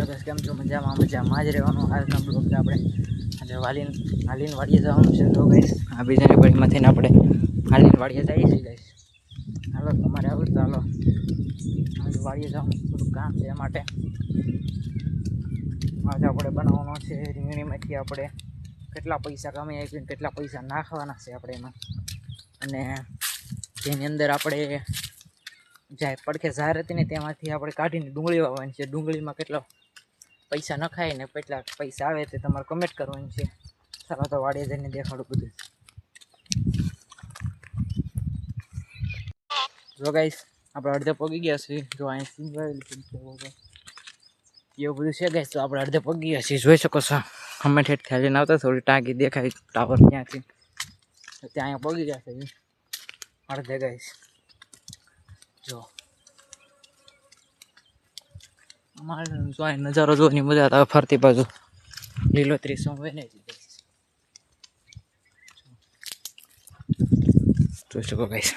બસ કેમ છો? મજામાં જ રહેવાનું. આજના બ્લોગ આપણે આજે હાલીને વાડીએ જવાનું છે. તો ગાઈસ આ બીજાની પડીમાંથી આપણે હાલીને વાડીએ જઈએ છીએ ગાઈસ. હાલો તમારે આવું તો હાલો. આજે વાડીએ જવાનું થોડું કામ છે, એ માટે આજે આપણે બનાવવાનો છે રીંગણીમાંથી આપણે કેટલા પૈસા કમાઈ આવીને કેટલા પૈસા નાખવાના છે આપણે એમાં, અને જેની અંદર આપણે જાય પડખે ઝાર હતી ને તેમાંથી આપણે કાઢીને ડુંગળી વાવવાની છે. ડુંગળીમાં કેટલા પૈસા નખાય ને કેટલા પૈસા આવે તે તમારે કમેન્ટ કરવાનું છે. ચાલો તો વાડીએ જઈને દેખાડું બધું. જો ગાઈસ આપણે અડધે પગી ગયા છીએ. જો અહીં સિંગાવેલું એવું બધું છે ગાઈસ. તો આપણે અડધે પગી ગયા છીએ, જોઈ શકો છો. કમેન્ટ હેઠ ખાલીને આવતા થોડી ટાંકી દેખાય ટાવર ત્યાંથી, ત્યાં અહીંયા પગી ગયા છે અડધે ગાઈસ. જો અમારે જો નજારો જોવાની મજા આવે, ફરતી બાજુ લીલોતરી શું હોય ને જોઈ શકો ગાઈસ.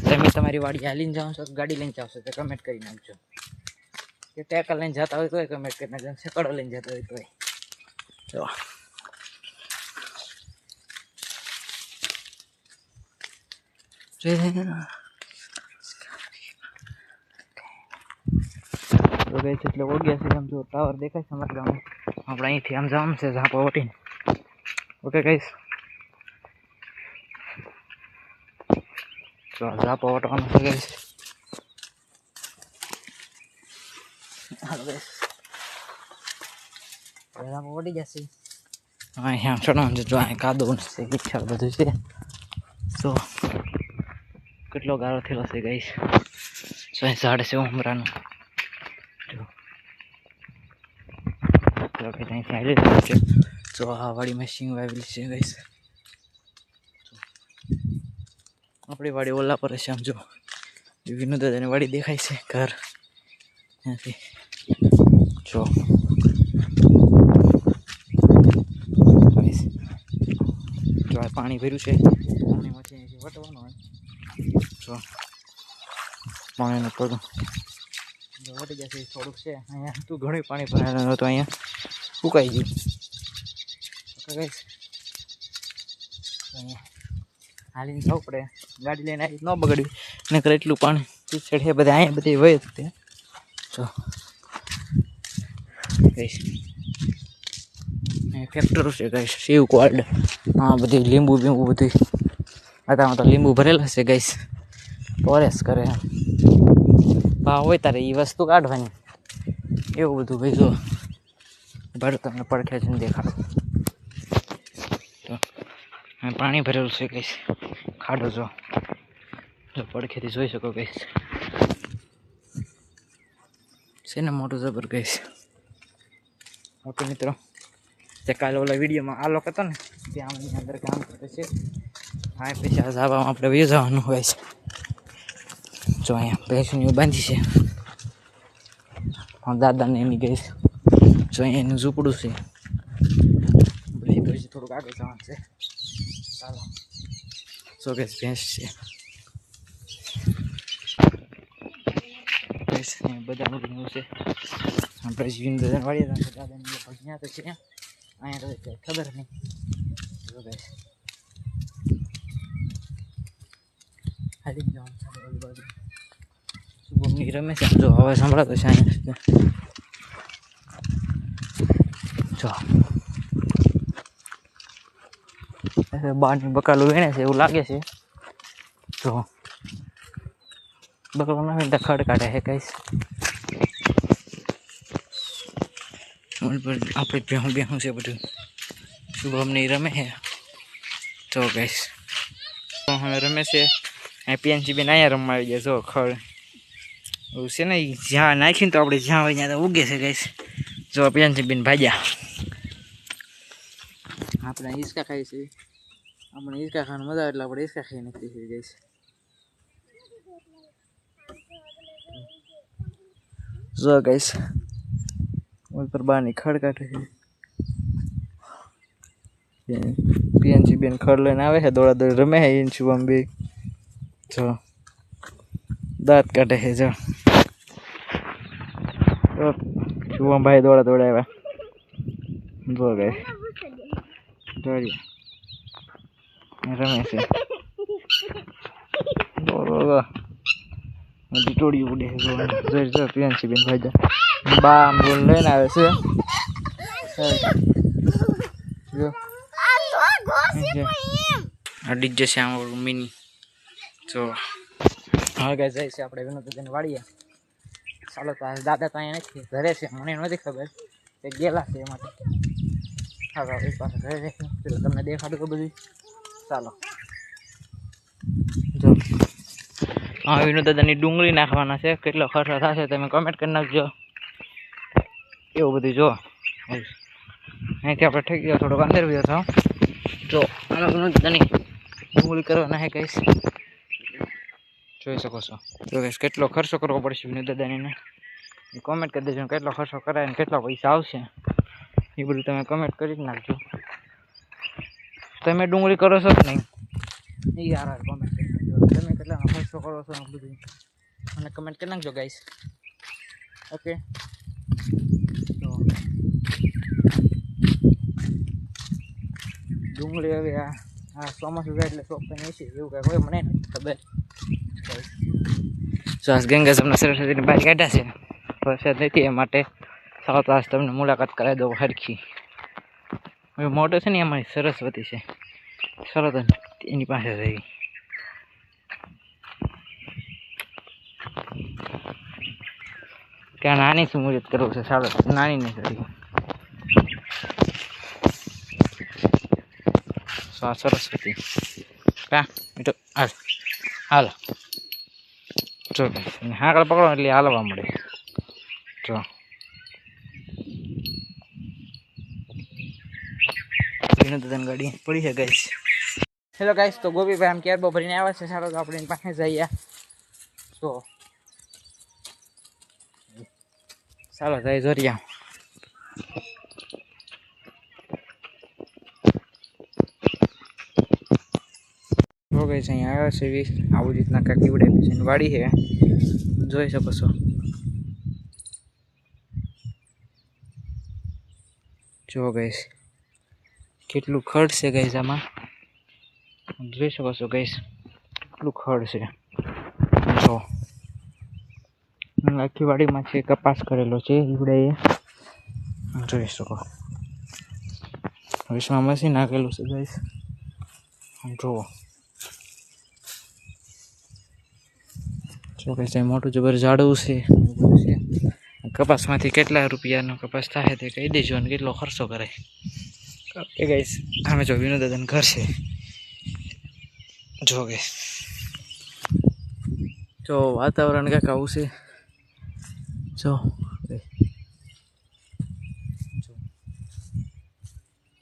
તમે તમારી વાડી હાલીને જાઓ છો, ગાડી લઈને જાઓ છો તો કમેન્ટ કરી નાખજો. કે ટેકર લઈને જતા હોય તોય કમેન્ટ કરી નાખજો, છકડો લઈને જતા હોય તોય. જો એટલે ઓગ્યા છે. આમ જો ટાવર દેખાય છે અમારા ગામમાં. આપણે અહીંથી આમ જવાનું છે ઝાપા વટીને. ઓકે ગાઈસ, તો ઝાપા વટવાનું છે ગાઈસ. હાલો ગાઈસ, ઝાપા વટી જશે. અહીંયા ચડવાનું છે. જો અહીં કાદવ છે, ગીઠા બધું છે. તો કેટલો ગારો થયેલો છે ગાઈસ. તો અહીં ઝાડ છે ઉમરાનું. તો આ વાડીમાં સિંગ વાવેલી છે ગાઈસ. આપણી વાડી ઓલા પર છે. આમ જો વિનોદ દાદાની વાડી દેખાય છે, ઘર ત્યાંથી. જો આ પાણી ભર્યું છે, પાણીમાંથી વટવાનું હોય. જો પાણીનું પગ વટી જશે થોડુંક છે. અહીંયા તું ઘણું પાણી ભરાયેલું હતું, અહીંયા સુકાઈ ગયું. અહીંયા હાલીને જવું પડે, ગાડી લઈને આવી ન બગડ્યું નકર એટલું પાણી ચીચડ છે બધા અહીંયા બધી વહે તે. જો ગાઈસ ફેક્ટરી છે ગાઈસ, શિવ કોલ્ડ. હા બધી લીંબુ બીંબુ બધી આમાં તો લીંબુ ભરેલા છે ગાઈસ. પોરેસ કરે ભાવ હોય તારે એ વસ્તુ કાઢવાની, એવું બધું ભાઈ. જો ભર તમને પડખે છે ને દેખાડો. તો પાણી ભરેલું છે ગાઈસ, ખાડો જો પડખેથી જોઈ શકો ગાઈસ. છે ને મોટું જબર ગાઈસ. ઓકે મિત્રો, તે કાલે ઓલા વિડીયોમાં આ લોકો હતો ને ત્યાં અંદર કામ કરે છે. હા પછી આ ધાબામાં આપણે વહી જવાનું હોય છે. જો અહીંયા ભેંસની બાંધી છે દાદાને એની ગઈશ. જો અહીંયા એનું ઝૂંપડું છે. પછી થોડુંક આગળ જવાનું છે. ચાલો જો ગઈશ ભેંસ છે. ભેંસ બધા બધું છે. આપણે જીવીને બધા વાળી દાદાને ત્યાં તો છે, અહીંયા તો ખબર નહીં. જો ગઈશ હાલી જવાનું છે ઓલી બાજુ. શુભમની રમે છે. જો હવે સંભળાતો છે અહીંયા. જો બહારની બકાલું વેણે છે એવું લાગે છે. જો બકલો ના વેણતા ખડ કાઢે છે કઈશ. આપણે ભેહું બેહું છે બધું. શુભમની રમે છે. જો કઈશ હવે રમે છે. પીએનસી બેન અહીંયા રમવા આવી જાય. જો ખડ એવું છે ને, જ્યાં નાખીને તો આપણે જ્યાં હોય ત્યાં તો ઉગે છે ગાઈસ. જો પીએનસી બેન ભાજ્યા. આપણે હિંચકા ખાઈ છે. આપણે હિંચકા ખાવાની મજા આવે એટલે આપણે હિંચકા ખાઈ નાખીએ છીએ ગાઈસ. જો ગાઈસ ઉપર બહારની ખડ કાઢે છે. પીએનસી બેન ખડ લઈને આવે છે, દોડા દોડી રમે છે. એને શુભમ બે જો દાંત કાઢે છે. જો શુભમ ભાઈ દોડા આવ્યા જો ગાઈસ જોઈ રમે છે મોટી ટોળી ઉડે છે જો પ્રિયાંશી બેન ભાઈ બા આમ બોલ લઈને આવે છે જો અડી જશે આમ મિની જો હવે ગાઈસ જાય છે આપણે વિનોદને વાડીએ ચાલો તો દાદા તો અહીંયા નથી ઘરે છે મને નથી ખબર કે ગયેલા છે એ માટે હવે એક પાસે ઘરે છે પેલો તમને દેખાડું તો બધું ચાલો જો હા વિનોદ દાદાની ડુંગળી નાખવાના છે કેટલો ખર્ચો થશે તમે કમેન્ટ કરી નાખજો એવું બધું જો અહીંથી આપણે થઈ ગયો થોડોક અંદર ગયો છો જો આમાં વિનોદ દાદાની ડુંગળી કરવાના છે કહીશ જોઈ શકો છો જો કહીશ કેટલો ખર્ચો કરવો પડશે વિનોદ દાદાને કોમેન્ટ કરી દેજો કેટલો ખર્ચો કરાય ને કેટલા પૈસા આવશે એ બધું તમે કમેન્ટ કરી જ નાખજો તમે ડુંગળી કરો છો કે નહીં એ યાર કોમેન્ટ કરી નાખજો તમે કેટલાનો ખર્ચો કરો છો બધું મને કમેન્ટ કરી નાખજો ગાઈસ ઓકે તો ડુંગળી હવે આ ચોમાસું જાય એટલે શોખ નહીં છે એવું કાંઈ હોય મને નથી ખબર શ્વાસ ગંગા તમને સરસ્વતીની બહાર કાઢ્યા છે વરસાદ નથી એ માટે સાવ આજ તમને મુલાકાત કરાવી દઉં હરખી હવે મોટો છે ને અમારી સરસ્વતી છે સરસ એની પાસે રહી ક્યાં નાની શું મુહૂર્ત કરવું છે સારો નાની નહીં કરી સરસ્વતી કા તો હાલ જો આગળ પકડો એટલે હાલવા મળે જો વિનોદન ગાડી પડી છે ગાઈસ હેલો ગાઈસ તો ગોપીભાઈ આમ કેરબો ભરીને આવ્યા છે સારો તો આપણે એની પાસે જઈએ તો ચાલો જઈ જોરિયા હો ગાઈસ અહીંયા આવ્યા છે આવું રીતના કાકી ઉડાવી છે વાડી છે જોઈ શકો છો જો ગાઈસ કેટલું ખડ છે ગાઈસ આમાં જોઈ શકો છો ગાઈસ કેટલું ખડ છે જો આખી વાડીમાં છે કપાસ કરેલો છે ઈવડે જોઈ શકો વિશ્વમાં મશીન નાખેલું છે ગાઈસ જુઓ જો ગાઈસ મોટું જબર ઝાડવું છે કપાસમાંથી કેટલા રૂપિયાનો કપાસ થાય તે કહી દેજો અને કેટલો ખર્ચો કરે ઓકે ગાઈસ અમે જો વિનોદ દાદાનું ઘર છે જો ગાઈસ જો વાતાવરણ કાંઈક આવું છે જો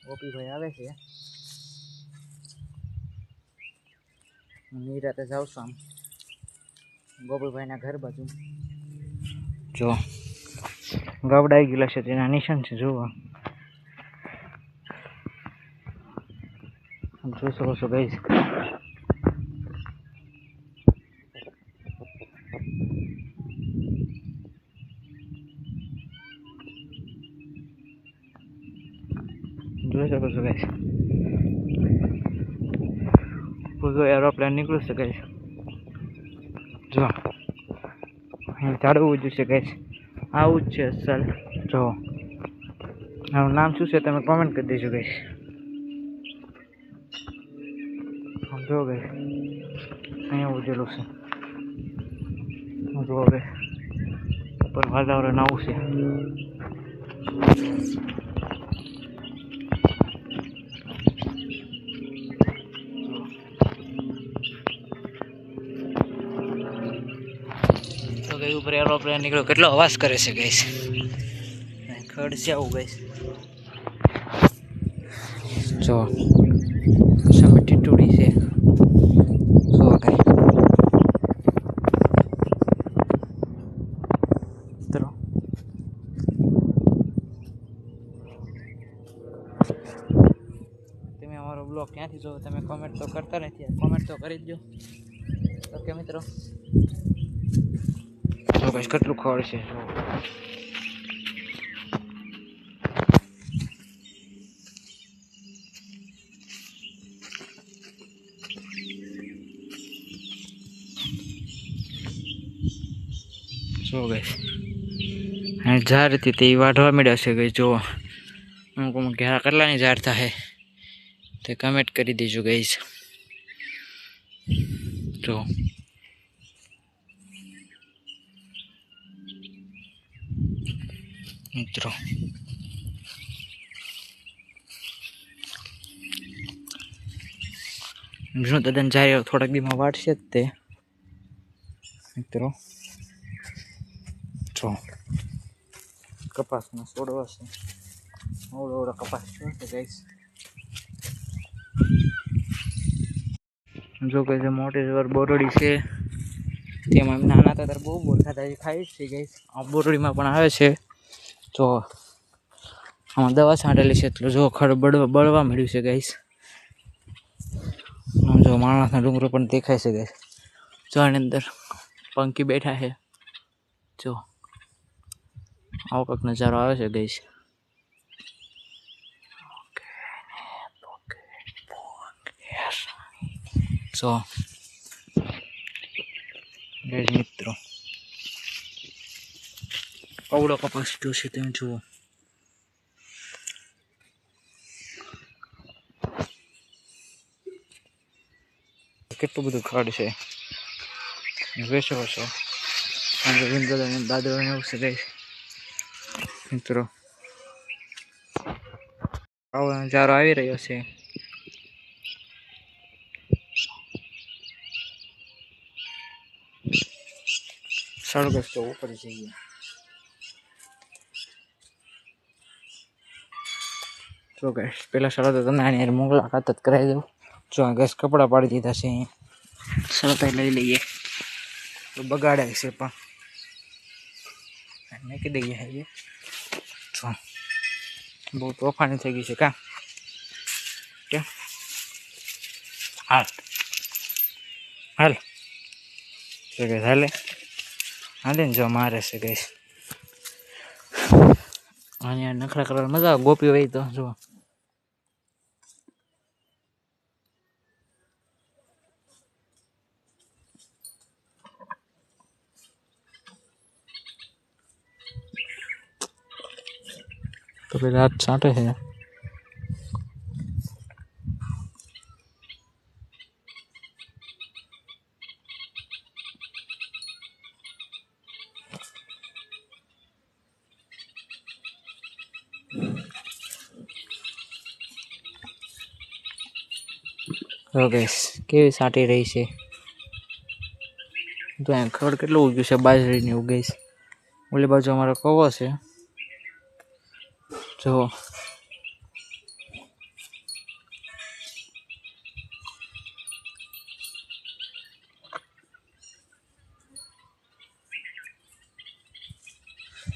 ગોપીભાઈ આવે છે નિરાતે જાઉં છું આમ ગોપીભાઈના ઘર બાજુ જો ગવડાઈ ગયેલા છે તેના નિશાન છે જુઓ જોઈ શકો છો ગાઈસ જોઈ શકો છો ગાઈસ પૂરો એરોપ્લેન નીકળ્યું છે ગાઈસ જો અહીં ઝાડવું જ છે ગાઈસ આવું જ છે અસલ જો આનું નામ શું છે તમે કોમેન્ટ કરી દેજો ગાઈસ જો ગાઈસ અહીંયા ઉજેલું છે જો ગાઈસ ઉપર વાતાવરણ આવું છે ઉપર એરોપ્લેન નીકળ્યો કેટલો અવાજ કરે છે ગાઈસ ખડ છે આવું ગાઈસ જો સામે ટીટુડી છે જો ગાઈસ મિત્રો તમે અમારો બ્લોગ ક્યાંથી જોવો તમે કોમેન્ટ તો કરતા નથી કોમેન્ટ તો કરી જ દો ઓકે મિત્રો તો ગાઈસ કેટલું ખડ છે જો ગઈશ અને ઝાર હતી તે વાઢવા મળ્યા છે ગઈ. જો અમુક ઘેરા કેટલાની ઝાડ થાય તે કમેન્ટ કરી દેજો ગઈશ. જો મિત્રો વિષ્ણુ દાદાને જાય થોડાક દીમાં વાટશે જ તે મિત્રો. જો કપાસમાં છોડવા છે, ઓવડો કપાસ છે ગઈશ. જો કે જે મોટી જબર બોરડી છે તેમાં નાના હતા ત્યારે બહુ બોર ખાતા ખાઈ જ છે ગઈશ. આ બોરડીમાં પણ આવે છે. જો આમાં દવા છાંટેલી છે એટલે જો ખડ બળવા મળ્યું છે ગઈશ. જો માણસના ડુંગરો પણ દેખાય છે ગઈશ. જો આની અંદર પંખી બેઠા છે. જો આવો કંઈક નજારો આવે છે ગઈશ. જો મિત્રો કવડો કપાસ છે તમે જુઓ. કેટલું બધું ખાડ છે વેચો છે. દાદરો એવું છે ગઈશ મિત્રો. આવો નજારો આવી રહ્યો છે. સળગસ તો ઉપર જઈએ. જો ગઈશ પેલા શરત તમને આની મુલાકાત જ કરાવી દઉં. જો ગેસ કપડાં પાડી દીધા છે અહીંયા. શરત લઈ લઈએ તો બગાડાય છે પણ મૂકી દઈએ. હવે જો બહુ તોફાની થઈ ગઈ છે કા કેમ. હાલ હાલ હાલે હાલે ને જો મારે છે ગઈશ. અહીંયા નખરા કરવા મજા આવે. ગોપી હોય તો જો તો પેલા હાથ છાંટે છે. તો ગઈશ કેવી સાટી રહી છે. તો અહીંયા ખડ કેટલું ઉગ્યું છે બાજરીની ઉગઈશ. ઓલી બાજુ અમારો કવો છે. જો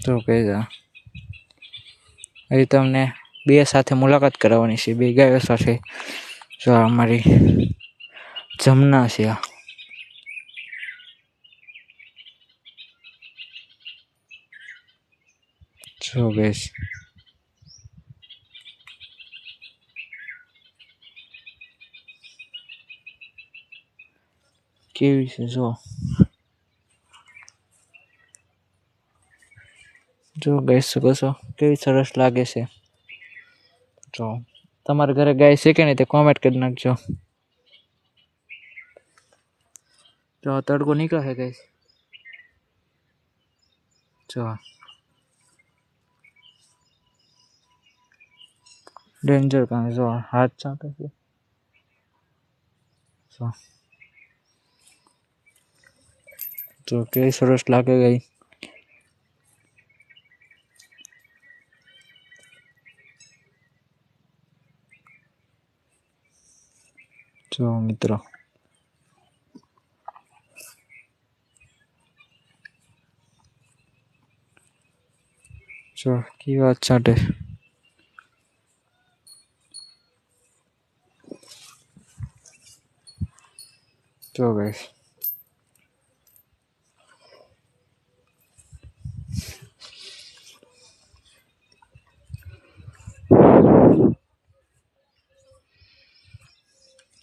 તો કઈ હજી તમને બે સાથે મુલાકાત કરાવવાની છે. બે ગાયો સાથે. જો અમારી જમના છે. આ જો ગઈશ કેવી છે. જો ગઈશ શકો છો કેવી સરસ લાગે છે. જો તમારા ઘરે ગાય છે કે નહીં તે કોમેન્ટ કરી નાખજો. જો તડકો નીકળે છે ગઈશ. જો ડેન્જર કામ. જો હાથ ચાંટે છે. જો કેવી સરસ લાગે ગઈ. જો મિત્રો જો કેવી વાત છાંટે. જો ગઈશ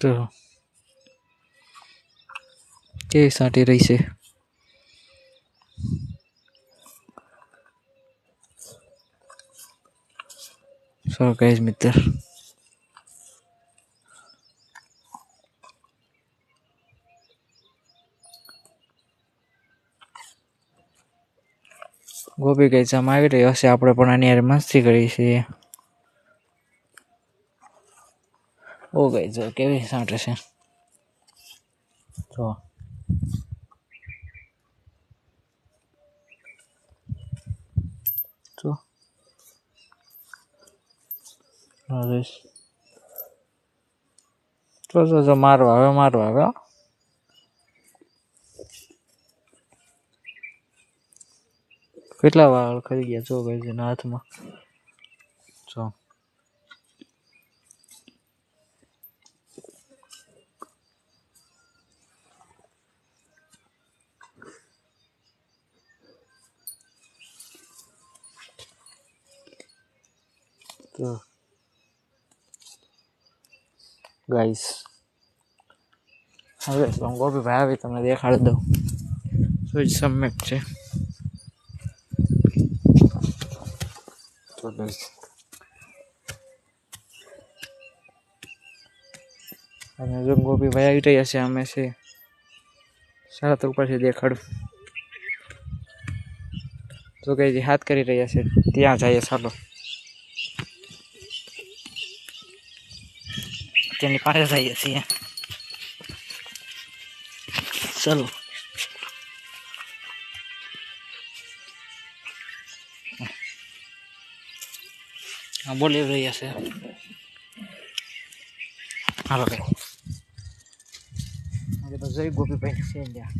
તો કેવી સાટી રહી છે. सो गाइस मित्र गोपी गाइस आम આવી રહ્યો છે આપણે પણ આની યાર મસ્તી કરી છે ઓ ગાઈસ જો કેવી સાંટે છે જો જો નરેશ જો મારવા આવે કેટલા વાળ ખરી ગયા જો ગાઈસ એના હાથમાં જો તો ગાઈસ હવે ગોપી ભાઈ આવી તમને દેખાડી દઉં શું સમેટ છે તો ગાઈસ અને જો ગોપી ભાઈ આવી રહ્યા છે અમે છે સારા તો ઉપરથી દેખાડું તો ગાઈસ હાથ કરી રહ્યા છે ત્યાં જઈએ ચાલો તેની પાસે જઈએ છીએ ચલો હા બોલી રહ્યા છે હાલો ભાઈ હવે તો જય ગોપીભાઈ છે ત્યાં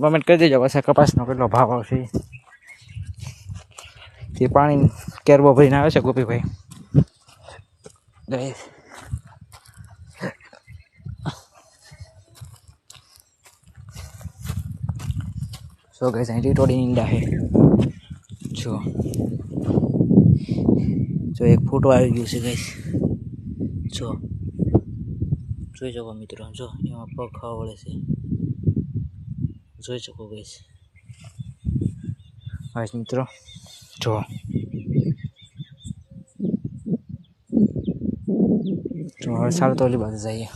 કમેન્ટ કરી દેજો પાછા કપાસનો કેટલો ભાવ આવશે તે પાણી કેરબો ભરીને આવે છે ગોપીભાઈ ગાઈસ સો ગાઈસ અહીં ટીટોડી ઈંડા છે જો એક ફોટો આવી ગયો છે ગાઈસ જો જોઈ શકો મિત્રો જો એમાં પગ ખાવા વળે છે જોઈ શકો ગાઈસ ગાઈસ મિત્રો જો હવે સારું તો ઓલી બાજુ જઈએ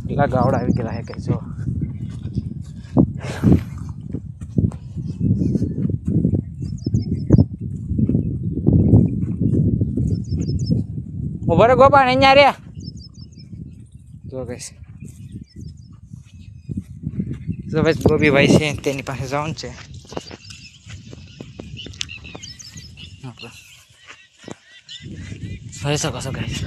કેટલા ગાવડા આવી ગયેલા છે કે જો ઉભો રે ગોપા અહીંયા રે જો ગાઈસ જો બસ ગોપીભાઈ છે તેની પાસે જવાનું છે જોઈ શકો છો ગાઈસ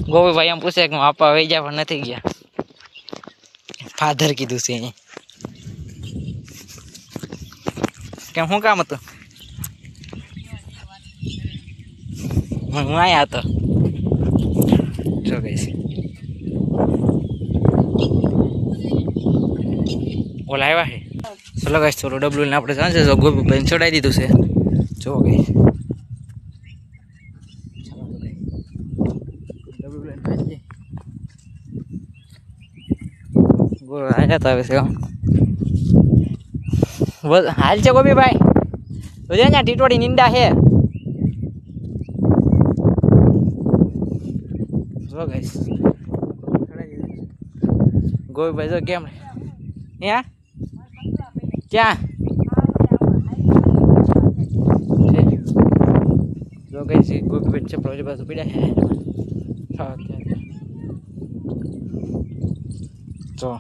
ગોપીભાઈ એમ પૂછે કે આપા વહી ગયા પણ નથી ગયા ફાધર કીધું છે અહીં કેમ શું કામ હતું હું અહીંયા હતો જો ગાઈસ ઓલા આવ્યા છે ચલો ગાઈસ ચલો ડબલું ને આપણે જાણ છે જો ગોપીભાઈને ચડાવી દીધું છે જો ગાઈસ આવ્યા તો આવે છે હાલ છે ગોપીભાઈ તો જે અહીંયા ટીટોડી નીંડા છે જો ગાઈસ ગોપીભાઈ જો કેમ અહીંયા ક્યાં જો ગાઈસ ગોપીભાઈ ચપલો જે બાજુ પડ્યા છે જો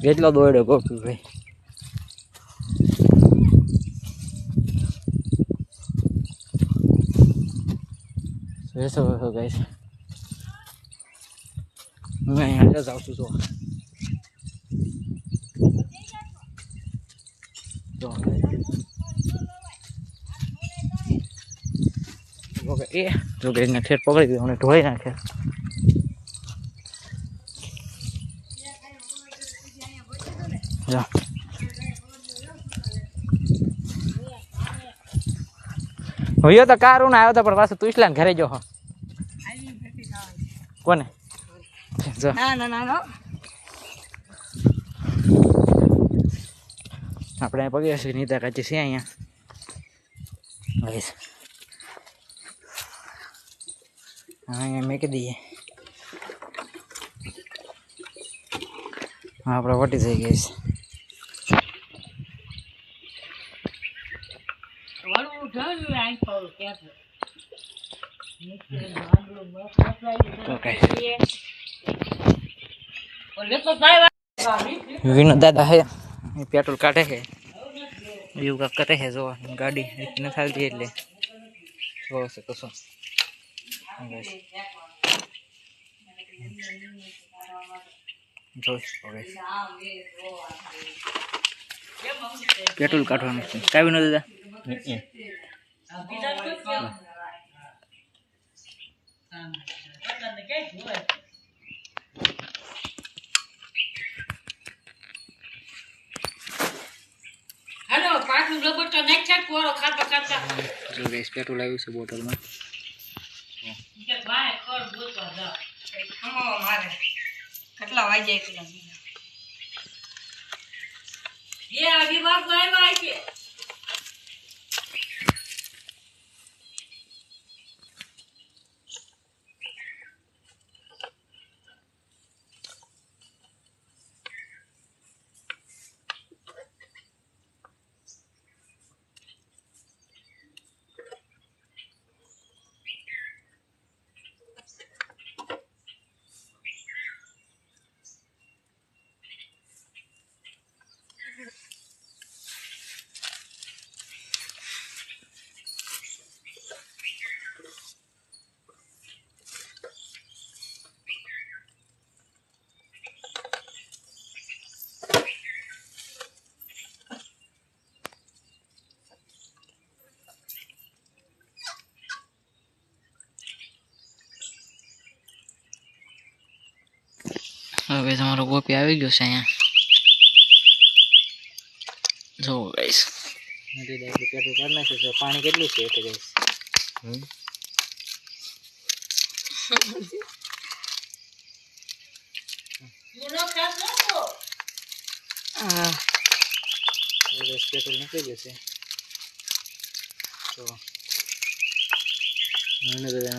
કેટલો દોડ્યો ગોપીભાઈ જોઈશો ગાઈસ હું અહીંયા જાઉં છું જો ગાઈસને ઠેર પકડી દીધો અને ઢોળી નાખે હોયો તો કાર ઉના આવ્યો તો પણ પાછું તું ઇસ્લામ ઘરે જો હો કોને જો ના આપણે પગે છે નીતા કાચી છે અહીંયા અહીંયા મેકી દઈએ હા આપણે વટી થઈ ગઈ છે વિનોદ દાદા હે પેટ્રોલ કાઢે છે એવું કાંક કરે છે જો ગાડી નથી આવતી એટલે જોવો છે કશું પેટ્રોલ કાઢવાનું છે કાંઈ વિનોદ દાદા જો ગેસ પેટ્રોલ આવ્યું છે બોટલમાં કેટલા વાગ્યા હવે તમારો ગોપી આવી ગયો છે અહીંયા જો ગાઈસ પેટ્રોલ કાઢ નાખ્યું છે પાણી કેટલું છે એટલે ગાઈસ પેટ્રોલ નીકળી જશે તો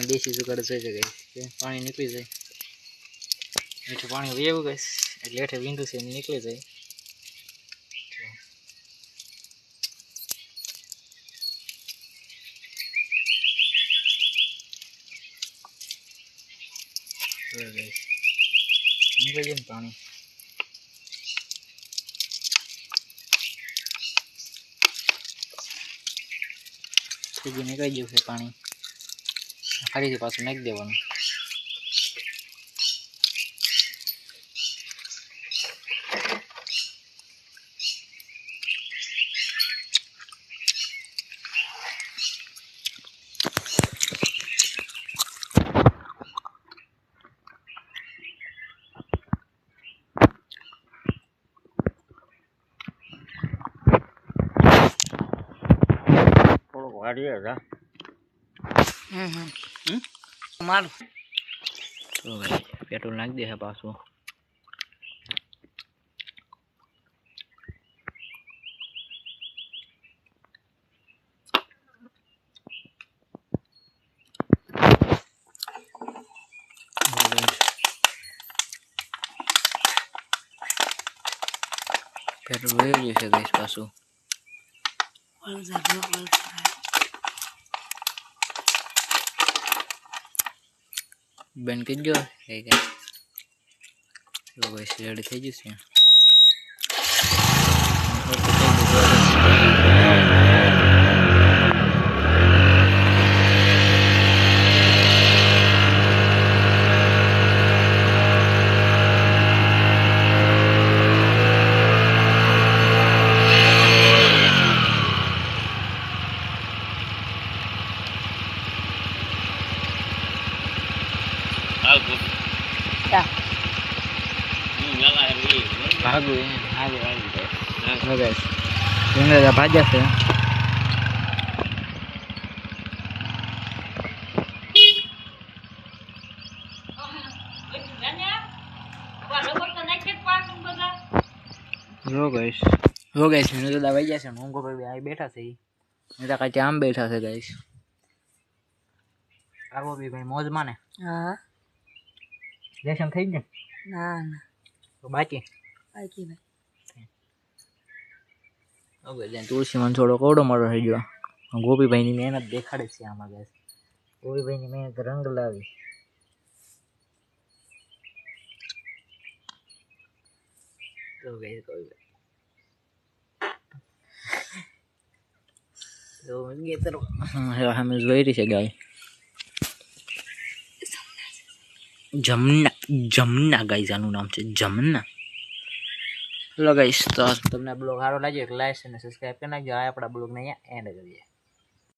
દેશી જુગાડ થઈ જાય પાણી નીકળી જાય મીઠું પાણી વહી આવ્યું ગઈશ એટલે હેઠે વિંડું છે નીકળી જાય નીકળી જાય ને પાણી નીકળી ગયું છે પાણી ફરીથી પાછું નાખી દેવાનું મારું તો ભાઈ પેટ્રોલ નાખી દે પાછું પેટ્રોલ વહી ગયું છે ગઈશ પાછું બેન કરી ગયો તો બસ રેડી થઈ જશે ભાગ્યા છે જો ગાઈસ મેં તો દવાઈ ગયા છે મોંઘો ભાઈ આ બેઠા છે મેં તો કાંઈ આમ બેઠા છે ગાઈસ આવો બી ભાઈ મોજમાં ને હા લેશન થઈ ગયું ના ના તો બાકી ભાઈ હવે જાય તુલસી મને થોડો કોડો મોડો થઈ ગયો ગોપીભાઈની મહેનત દેખાડે છે આમાં ગાઈસ ગોપીભાઈની મહેનત રંગ લાવી તો ગાઈસ કોઈ તો મને તો હા હમે જોઈ રહી છે ગાય જમના ગાઈસ આનું નામ છે જમના હેલો ગાઈસ તો તમને બ્લોગ સારો લાગ્યો એક લાઈક અને સબસ્ક્રાઇબ કરી નાખજો આ આપણા બ્લોગને અહીંયા એન્ડ કરીએ